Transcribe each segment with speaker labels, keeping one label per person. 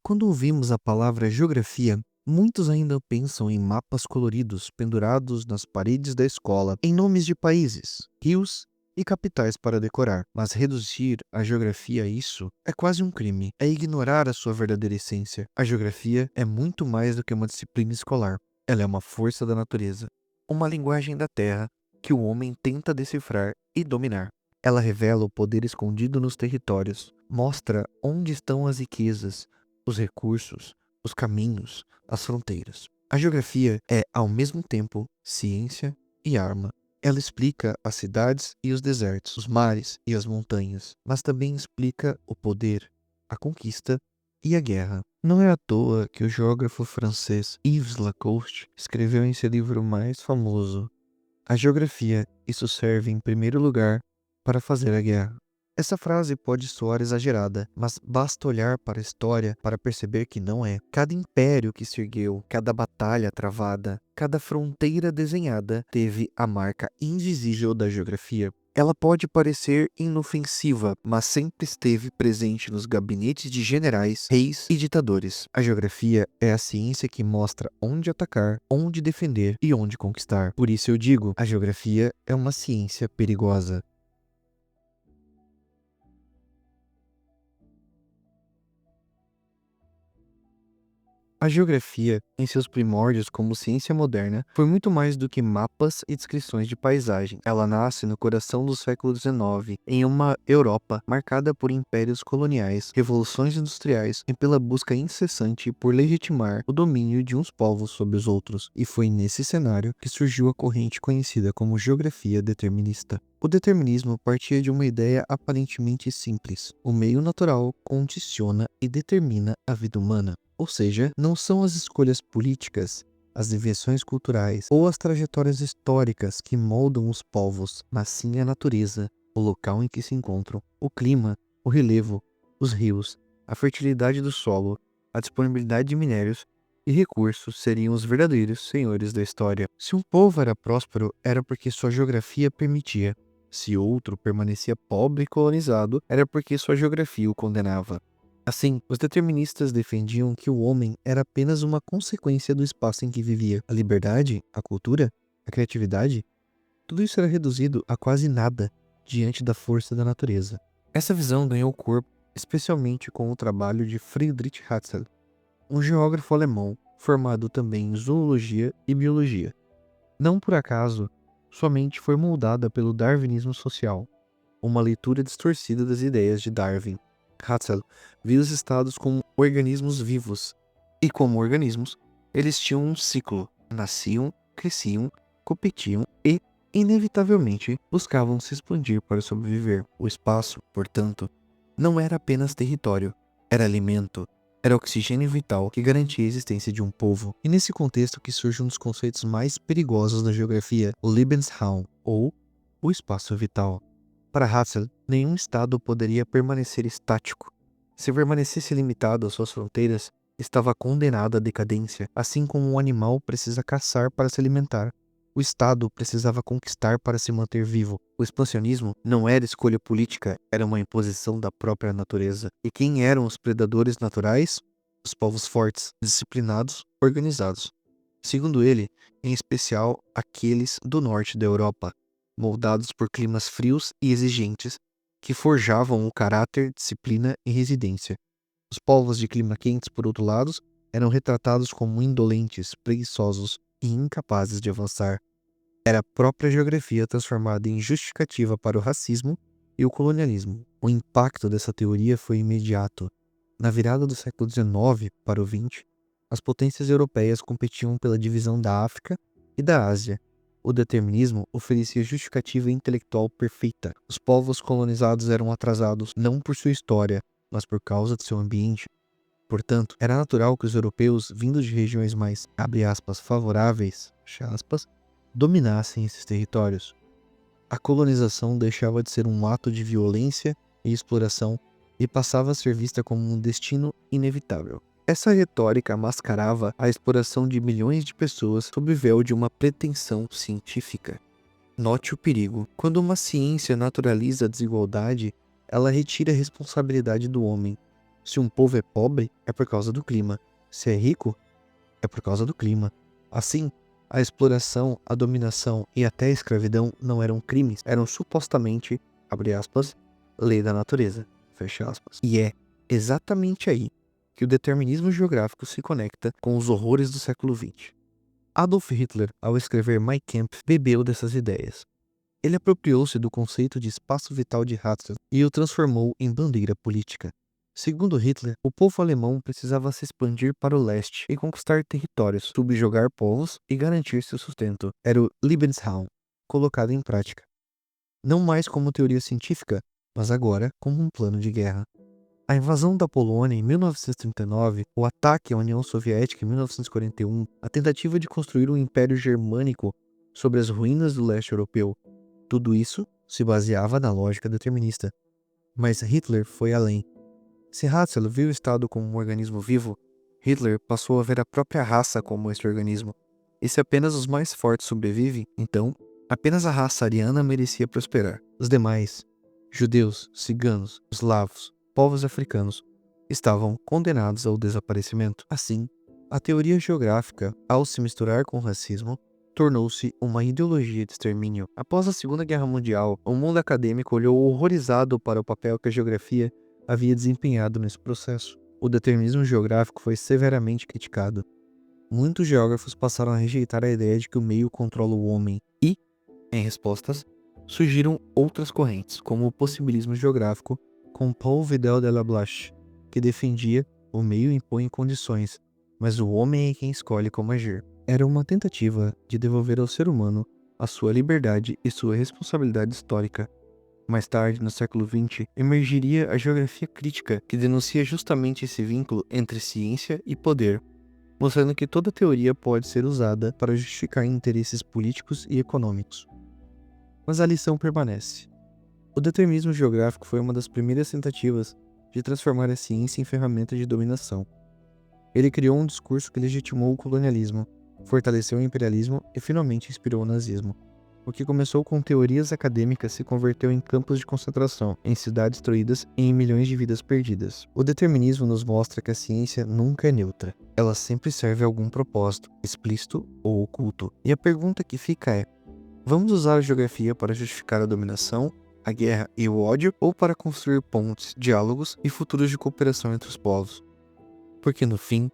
Speaker 1: Quando ouvimos a palavra geografia, muitos ainda pensam em mapas coloridos pendurados nas paredes da escola, em nomes de países, rios e capitais para decorar. Mas reduzir a geografia a isso é quase um crime, é ignorar a sua verdadeira essência. A geografia é muito mais do que uma disciplina escolar. Ela é uma força da natureza, uma linguagem da terra que o homem tenta decifrar e dominar. Ela revela o poder escondido nos territórios, mostra onde estão as riquezas, os recursos, os caminhos, as fronteiras. A geografia é, ao mesmo tempo, ciência e arma. Ela explica as cidades e os desertos, os mares e as montanhas, mas também explica o poder, a conquista e a guerra. Não é à toa que o geógrafo francês Yves Lacoste escreveu em seu livro mais famoso: a geografia, isso serve em primeiro lugar para fazer a guerra. Essa frase pode soar exagerada, mas basta olhar para a história para perceber que não é. Cada império que se ergueu, cada batalha travada, cada fronteira desenhada teve a marca invisível da geografia. Ela pode parecer inofensiva, mas sempre esteve presente nos gabinetes de generais, reis e ditadores. A geografia é a ciência que mostra onde atacar, onde defender e onde conquistar. Por isso eu digo, a geografia é uma ciência perigosa. A geografia, em seus primórdios como ciência moderna, foi muito mais do que mapas e descrições de paisagem. Ela nasce no coração do século XIX, em uma Europa marcada por impérios coloniais, revoluções industriais e pela busca incessante por legitimar o domínio de uns povos sobre os outros. E foi nesse cenário que surgiu a corrente conhecida como geografia determinista. O determinismo partia de uma ideia aparentemente simples: o meio natural condiciona e determina a vida humana. Ou seja, não são as escolhas políticas, as deviações culturais ou as trajetórias históricas que moldam os povos, mas sim a natureza, o local em que se encontram, o clima, o relevo, os rios, a fertilidade do solo, a disponibilidade de minérios e recursos seriam os verdadeiros senhores da história. Se um povo era próspero, era porque sua geografia permitia. Se outro permanecia pobre e colonizado, era porque sua geografia o condenava. Assim, os deterministas defendiam que o homem era apenas uma consequência do espaço em que vivia. A liberdade, a cultura, a criatividade, tudo isso era reduzido a quase nada diante da força da natureza. Essa visão ganhou corpo especialmente com o trabalho de Friedrich Hatzel, um geógrafo alemão formado também em zoologia e biologia. Não por acaso, sua mente foi moldada pelo darwinismo social, uma leitura distorcida das ideias de Darwin. Hatzel viu os estados como organismos vivos, e como organismos, eles tinham um ciclo: nasciam, cresciam, competiam e, inevitavelmente, buscavam se expandir para sobreviver. O espaço, portanto, não era apenas território, era alimento, era oxigênio vital que garantia a existência de um povo. E nesse contexto que surge um dos conceitos mais perigosos da geografia, o Lebensraum, ou o espaço vital. Para Hatzel, nenhum estado poderia permanecer estático. Se permanecesse limitado às suas fronteiras, estava condenado à decadência, assim como um animal precisa caçar para se alimentar. O Estado precisava conquistar para se manter vivo. O expansionismo não era escolha política, era uma imposição da própria natureza. E quem eram os predadores naturais? Os povos fortes, disciplinados, organizados. Segundo ele, em especial aqueles do norte da Europa, moldados por climas frios e exigentes, que forjavam o caráter, disciplina e resiliência. Os povos de clima quentes, por outro lado, eram retratados como indolentes, preguiçosos e incapazes de avançar. Era a própria geografia transformada em justificativa para o racismo e o colonialismo. O impacto dessa teoria foi imediato. Na virada do século XIX para o XX, as potências europeias competiam pela divisão da África e da Ásia. O determinismo oferecia justificativa intelectual perfeita. Os povos colonizados eram atrasados não por sua história, mas por causa de seu ambiente. Portanto, era natural que os europeus, vindos de regiões mais, abre aspas, favoráveis, fecha aspas, dominassem esses territórios. A colonização deixava de ser um ato de violência e exploração e passava a ser vista como um destino inevitável. Essa retórica mascarava a exploração de milhões de pessoas sob o véu de uma pretensão científica. Note o perigo. Quando uma ciência naturaliza a desigualdade, ela retira a responsabilidade do homem. Se um povo é pobre, é por causa do clima. Se é rico, é por causa do clima. Assim, a exploração, a dominação e até a escravidão não eram crimes, eram supostamente, abre aspas, lei da natureza, fecha aspas. E é exatamente aí que o determinismo geográfico se conecta com os horrores do século XX. Adolf Hitler, ao escrever Mein Kampf, bebeu dessas ideias. Ele apropriou-se do conceito de espaço vital de Ratzel e o transformou em bandeira política. Segundo Hitler, o povo alemão precisava se expandir para o leste e conquistar territórios, subjugar povos e garantir seu sustento. Era o Lebensraum, colocado em prática. Não mais como teoria científica, mas agora como um plano de guerra. A invasão da Polônia em 1939, o ataque à União Soviética em 1941, a tentativa de construir um império germânico sobre as ruínas do leste europeu, tudo isso se baseava na lógica determinista. Mas Hitler foi além. Se Ratzel viu o Estado como um organismo vivo, Hitler passou a ver a própria raça como este organismo. E se apenas os mais fortes sobrevivem, então, apenas a raça ariana merecia prosperar. Os demais, judeus, ciganos, eslavos, povos africanos, estavam condenados ao desaparecimento. Assim, a teoria geográfica, ao se misturar com o racismo, tornou-se uma ideologia de extermínio. Após a Segunda Guerra Mundial, o mundo acadêmico olhou horrorizado para o papel que a geografia havia desempenhado nesse processo. O determinismo geográfico foi severamente criticado. Muitos geógrafos passaram a rejeitar a ideia de que o meio controla o homem e, em respostas, surgiram outras correntes, como o possibilismo geográfico, com Paul Vidal de la Blache, que defendia o meio impõe condições, mas o homem é quem escolhe como agir. Era uma tentativa de devolver ao ser humano a sua liberdade e sua responsabilidade histórica. Mais tarde, no século XX, emergiria a geografia crítica, que denuncia justamente esse vínculo entre ciência e poder, mostrando que toda teoria pode ser usada para justificar interesses políticos e econômicos. Mas a lição permanece. O determinismo geográfico foi uma das primeiras tentativas de transformar a ciência em ferramenta de dominação. Ele criou um discurso que legitimou o colonialismo, fortaleceu o imperialismo e finalmente inspirou o nazismo. O que começou com teorias acadêmicas se converteu em campos de concentração, em cidades destruídas e em milhões de vidas perdidas. O determinismo nos mostra que a ciência nunca é neutra. Ela sempre serve a algum propósito, explícito ou oculto. E a pergunta que fica é: vamos usar a geografia para justificar a dominação, a guerra e o ódio, ou para construir pontes, diálogos e futuros de cooperação entre os povos? Porque no fim,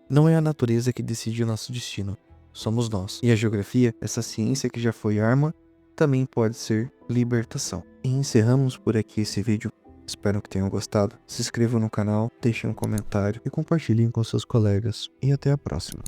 Speaker 1: não é a natureza que decide o nosso destino, somos nós. E a geografia, essa ciência que já foi arma, também pode ser libertação. E encerramos por aqui esse vídeo. Espero que tenham gostado. Se inscrevam no canal, deixem um comentário e compartilhem com seus colegas. E até a próxima.